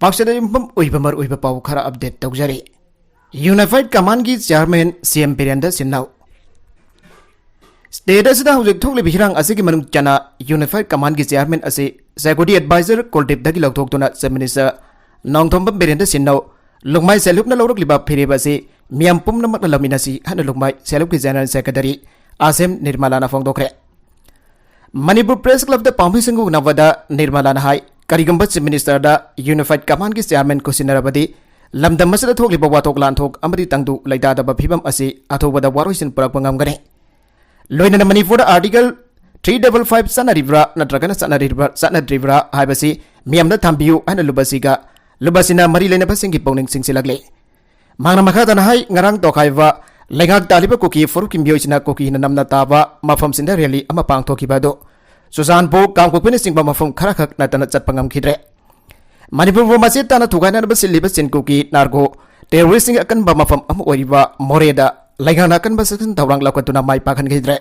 पाक्सद युम्पम उइबमर उइब पाउ खरा अपडेट तौजरी यूनिफाइड कमांड की चेयरमैन सीएम बिरेंद्र सिन्हाउ स्टेट असिदा हुजिक थोकलिबि हिरांग असिगी मनुंग चना यूनिफाइड कमांड की चेयरमैन असि सेक्यूरिटी एडवाइजर कुलदीप दगी लौथोक्तुना चीफ मिनिस्टर नोंथोंबम बिरेंद्र सिन्हाउ लुगमाई सेलुपना लौरक्लिबा फिरेब असि मियाम पुमनमकना लमिनासि हन लुगमाई सेलुप की जनरल सेक्रेटरी आसेम निर्मलाना फोंदोखरे मणिपुर प्रेस क्लब द पांबिसिंगु नवदा निर्मलाना हाई करिगुंबा चीफ मिनिस्टर दा यूनिफाइड कमांड की चेयरमैन कुसिनरबदी लमदम मसदा थोकलिबा वाथोक लानथोक अमदि तंगदु लैदादबा फिबम असि अथोबदा वारोइसिन पुरकपा ngamgane लोइना मणिपुर आर्टिकल 355 सनरिब्रा नत्रगन सनरिब्रा हाइबसी मियामदा थांबियु हन लुबसिगा लुबसिना मरि लेना बसिंगी पौनिंग सिंगसिलगले मांगना मखादना हाई ngarang तोखाइबा लेगाक तालिबा कुकी फरुकी मियोइसिना कुकी नमना ताबा मफम सिंदा रैली अमा पांगथोखिबादो सुजानपो कांगकोपिन सिंबा मफम खरा खक नतना चटपंगम खिद्रे मणिपुर मसे ताना थुगाना बसिलिबा सिनकुकी नार्गो टेररिस्टिंग अकनबा मफम अम ओरिबा मोरेदा लेगाना अकनबा सखन तौरांग लाकतुना माइ पाखन खिद्रे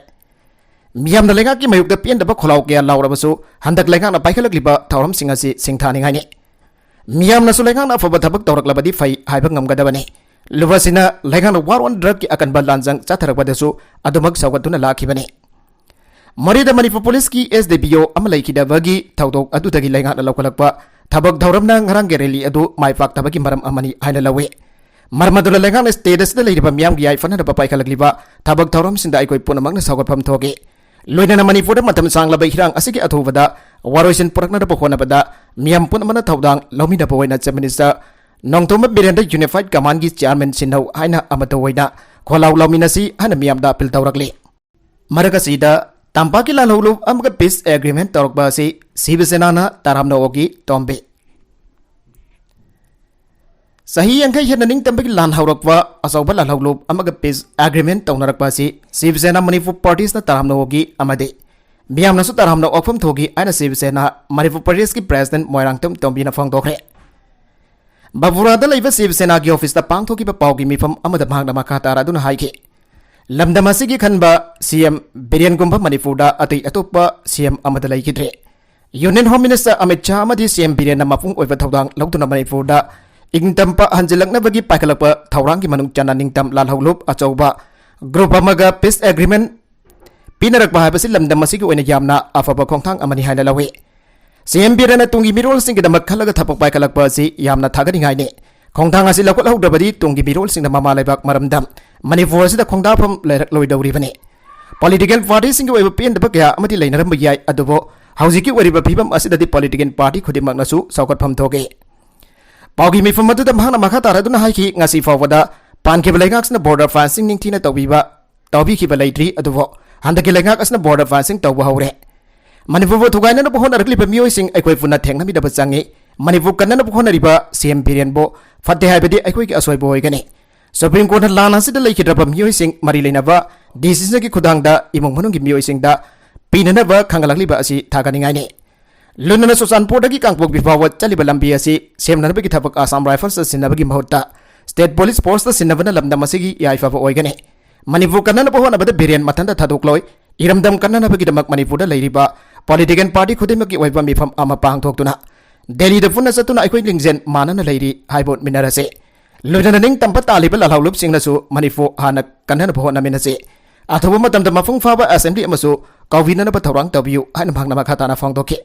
मियामना लेगा की मयुक्ता पेंदबा खोलाव के लाउरबसु हंदक लेगाना पाइखलकलिबा थौरम सिंगासि सिंथानिंगाइने मियामनासु लेगाना अफबा थबक तौरक्लबदी फै हाइबा ngamgadabane लुबसिना लेगाना वार ऑन ड्रग की अकनबा लांजंग चाथरकबदसु अदुमक सौगतुना लाखिबने मरीदा मणिपुर पुलिस की एसडीपीओ अमलैखिदबगी थौदोक अदुदगी लेगाना लौखलकपा थबक धौरमना ngarang ge rally adu माइपाक थबकी मरम अमनी हाइना लवे मरमदुला लेगाना स्टेटस द लेरिबा मियाम गी आइफन द पाइखलकलिबा थबक धौरम सिंदा आइकोइ पुनमकना सौगतफम थोगे लोइना मणिपुर मतम सांगलबा हिरांग असिगी अथोबदा वारोइसिन पुरकना द पखोनबदा मियाम पुनमना थौदांग लौमिना बवैना chief minister Nongthomba Birendra unified command की चेयरमैन सिन्हाउ हाइना अमतोवैना खोलाउ लौमिनासि हन मियामदा अपील तौरकले मरकसिदा तांपाकी लालहौलुब अमग पीस एग्रीमेंट तौरकबा असि शिवसेना तारामनोगी तोंबे सही अंकै हेननिंग तंबकी लान हौरकवा असौबा लालहौलुब अमग पीस एग्रीमेंट तौनरकबा असि शिवसेना मणिपुर पार्टीज तारामनोगी अमदे मियामनासु तारामनो ओखफम थोगी आइना शिवसेना मणिपुर पार्टीज की प्रेसिडेंट मोइरांगतम तोंबीना फोंदोखरे बाबुरादा लैबा शिवसेना की ऑफिस पांथोकी पाउगी मिफम अमदा भागना मखा तारादुना हाइके लमदम असिगी खनबा सीएम बिरेन गुंबा मणिपुर अतई अतोपा सीएम अमदा लैखिद्रे union home minister Amit Shah अमदी सीएम बिरेन मफुंग ओइबा थौदांग लौतुना मणिपुर इगतंपा हंजिलकनबगी पाइखलकपा थौरांगी मनुंग चना निंगतम लालहौलुब अचौबा ग्रुप अमगा पीस एग्रीमेंट पिनरकबा हाइबसि लमदम असिगी ओइना यामना अफबा खोंथांग अमनि हाइना लवे सीएम बिरेन तुंगी मिरोल सिंगदमक खलगा थपक पाइखलकपा असि यामना थागनिंगाइने खोंथांग असि लौखलहौद्रबदी तुंगी मिरोल सिंगदा ममा लेबाक मरमदम मणिपुर असिदा खोंदाफम लैरक्लोइदौरिबने पॉलिटिकल पार्टी सिंग ओइबा पेंदबा कया अमति लैनरम याय अदुबो हौजिकी ओरिबा फिबम असिददी पॉलिटिकल पार्टी खुदिमकनसु सौगतफम थोगे पाउगी मिफम अदुदा महना मखा तारादुना हाइकी ngasi फावदा पानखेब लेगाक्सना बॉर्डर फेंसिंग निंगथिना तौबिबा तौबिखिबा लैद्री अदुबो हंदकी लेगाक्सना बॉर्डर फेंसिंग तौबा हौरे मणिपुर थुगाइना बहोनरक्लिबा मियोइसिंग अखोइ पुना थेंगनमिदबा चंगे मणिपुर कन्नना बहोनरिबा सीएम बिरेनबो फते हाइबदी अखोइगी असोइबो होइगने सुप्रीम कोर्ट लान असिदा लैखिद्रबा मियोइसिंग मरि लेनबा डिसिजन की खुदांगदा इमुंग मनुंगी मियोइसिंगदा पिननबा खंगलक्लिबा असि थागनिंगाइने लुनना सुचानपुरदगी कांगपोक बिफाव चलिबा लंबी असि सेमनबगी थबक आसाम राइफल्स सिन्नबगी महत्ता स्टेट पुलिस फोर्स सिन्नबना लमदम असिगी याइफाबा ओइगने मणिपुर कन्नना बहोनबदा बिरेन मथंदा थादोक्लोय इरमदम कन्ननबगीदमक मणिपुरदा लैरिबा पॉलिटिकल पार्टी खुदिमकी ओइबा मिफम अमा पांगथोक्तुना दिल्लीदा पुन्ना चतुना अखोइ लिंगजेन मानना लैरि हाइबोट मिनरसे लोइना निंग तंपा तालिबा लालहौलुब सिंगनसु मणिपुर हाना कन्नना बहोनमिनसे अथोबा मतमदा मफुंग फाबा असेंबली अमसु कौविननबा थौरांग तौबियु हाइन भांगना मखाताना फोंदोके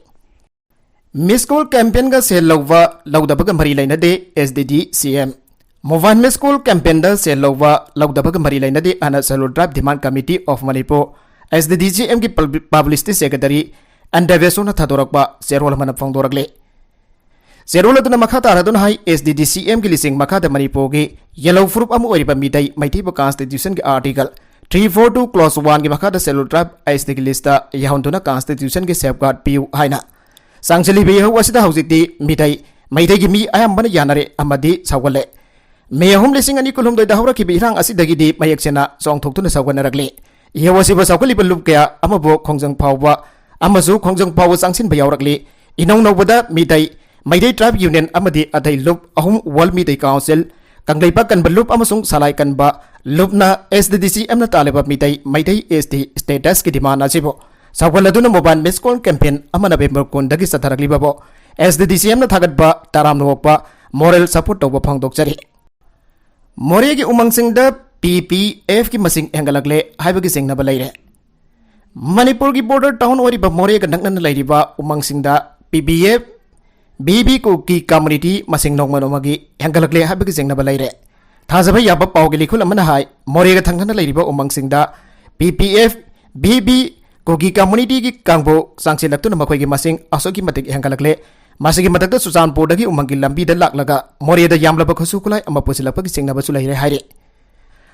मिस कॉल कैंपेन का सेल लौवा लौदबगा मरी लैनदे SDD CM mobile miss call campaign दा सेल लौवा लौदबगा मरी लैनदे अना cellular drive demand committee of Manipur SDD CM की पब्लिसिटी सेक्रेटरी अंडरवेसोना थादोरकबा सेरोल मन फोंदोरगले सेरोल अदुना मखा तारादुना हाई एसडीडी सीएम की लिसिंग मखादा मणिपुर की येलो फ्रूप अम ओरिबा मिदै मैथिबा कॉन्स्टिट्यूशन के आर्टिकल 342 क्लॉज 1 की मखादा सेलुलर ड्राइव एसडी की लिस्ट याहुंदुना कॉन्स्टिट्यूशन के सेफगार्ड पियु हाइना सांगचलिबे हौसिदा हौजिकती मिदै मैदैगी मी अयाम्बना यानरे अमदी सौगले मे अहुम लिसिंग अनि कुलुमदोइदा हौरखिबि हिरांग असिदगिदी मयेक्सेना चोंगथोक्तुना सौगनरगले यवसिबा सौगलिबा लुप कया अमबो खोंजंग फावबा अमसु खोंजंग फाव सांगसिनबा यावरगले इनौ नौबदा मिदै मैदै ट्राइब यूनियन अमदी अदै लुप अहुम वर्ल्ड मिदै काउंसिल कंगलैपा कनबा लुप अमसुंग सलाय कनबा लुपना एसडीडीसी एमना तालेबा मिदै मैदै एसटी स्टेटस की डिमांड असिबो सौगलदुना मोबाइल मिस कॉल कैंपेन अमा November 10 दगी सथरगलिबाबो SDDCM na thagatba taram nokpa moral support tawba phangdokchari more gi umang singda PPF ki masing hengalakle haibagi singna ba leire Manipur ki border town ori ba more ga naknan leiriba umang singda PPF BB ko ki community masing nongma nomagi hengalakle haibagi singna ba leire thajaba yaba pawgi likhul amana hai more ga thangna leiriba umang singda PPF BB ko ki community ki kangbo sangsilaktu na makhoi gi masing asoki matik hengalakle masigi matakta Susanpur dagi umangi lambi da laklaga more da yamlaba khosu kulai ama pusilapa gi singna ba sulai haire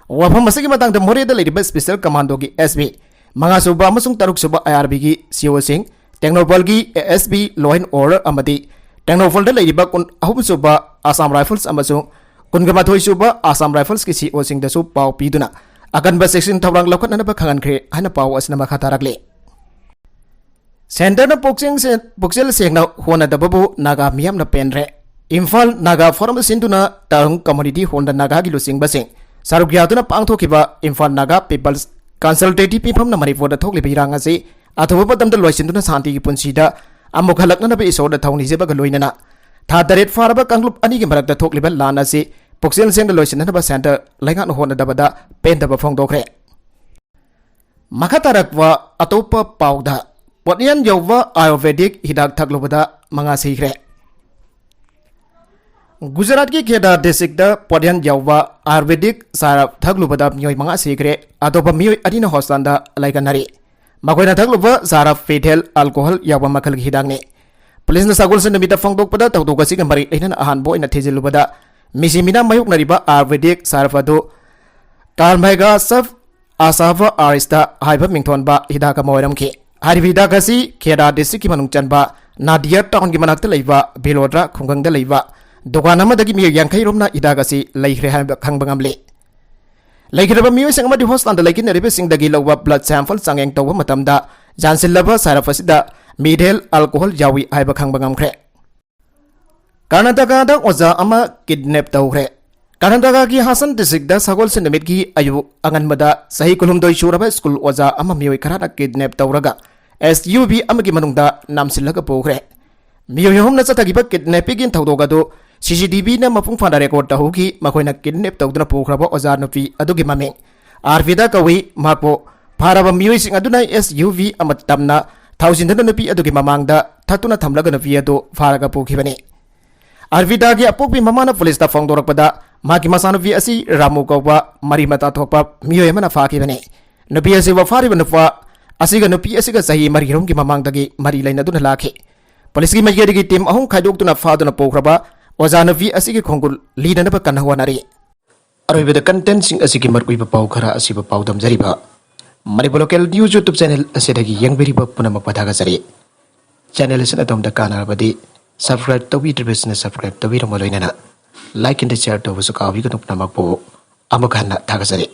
wafam masigi matang da more da leiriba special commando gi SB manga suba amasung taruk suba IRB gi CO sing Technopol gi ASB law and order amadi Technopol da leiriba kun ahum suba Assam Rifles amasung kun gamathoi suba Assam Rifles ki CO sing da su paw piduna akan ba section thaurang lokhat na ba khangan khre hana paw asna ma khata rakle Center na Puksel Sengna Hona Dababu Naga Miam na Penre Imphal Naga Forum Sinduna Tarung Community Honda Naga Gilusing Basing Sarugyatuna Pangtokiba Imphal Naga People's Consultative People na Manipur da Thokli Birangasi Athobatam the Loisinduna Santi Punsida Amokhalak na Iso da Tawni Zeba Galoinana Tadaret Faraba Kanglup Ani Marak da Thokliba Lanasi Puksel Seng the Loisindana Center Langan Honda Dabada Pentaba Fongdokre Makatarakwa Atopa Pauda Podnian Yova Ayurvedic hidak thaglubada manga sikre Gujarat ki Kheda district da Podnian Yova Ayurvedic sarap thaglubada myoi manga sikre adoba myoi adina hostanda laikanari makoina thagluba sarap fetal alcohol yawa makal hidak ne Police na sagol sa namita fangdok pada tawdog kasi kamari inan ahan bo ina thejilubada misimina mayuk nariba Ayurvedic sarapado Kalmaiga saf asava arista haiba mingthon ba hidaka moiram ki Harivida kasi Kheda district ki manung chanba Nadia town ki manakta leiba Belodra khungangda leiba Dokan amadagi mi yangkai romna ida kasi leihre khangbangamle Leikhiraba mi sangma di hospital leikin ribe singdagi lawwa blood sample sangeng tawba matamda jansilaba sarafasida midhel alcohol jawi haiba khangbangamkhre Karnataka da oza ama kidnap tawkhre Karnataka ki Hasan district da sagol sinamit ki ayu angan mada sahi kulumdoi shuraba school oza ama mioi karana kidnap tawraga SUV amagi manungda namsilaga pokre mioi hom na chatagiba kidnapping thawdoga do CCTV na mapung fana record tahuki makoina kidnap tawduna pokraba oza nupi adugi mameng Arvida kawi mapo paraba mioi sing aduna SUV amatamna thousand nupi adugi mamangda thatuna thamlaga nupi ado faraga pokhibane Arvida gi apokpi mamana police ta fangdorakpada maki masanavi asi Ramu kauba mari mata thokpa mioi mana fakibane nupi asi wa fariba nupa asiga nupi asiga sahi mari rom gi mamangdagi mari laina duna lakhe police gi majgedi gi team ahum khaidok tuna faduna pokraba ozanavi asigi khongul lidana ba kanhawanari aroibeda content sing asigi markui ba pau khara asiba pau damjariba Manipur local news YouTube channel asidagi yangberiba punamak pathaga jari channel sina tomda kanarabadi subscribe tobi business subscribe tobi ramaloinana like and share to busuka wiganuk namakpo amukhanna thagajari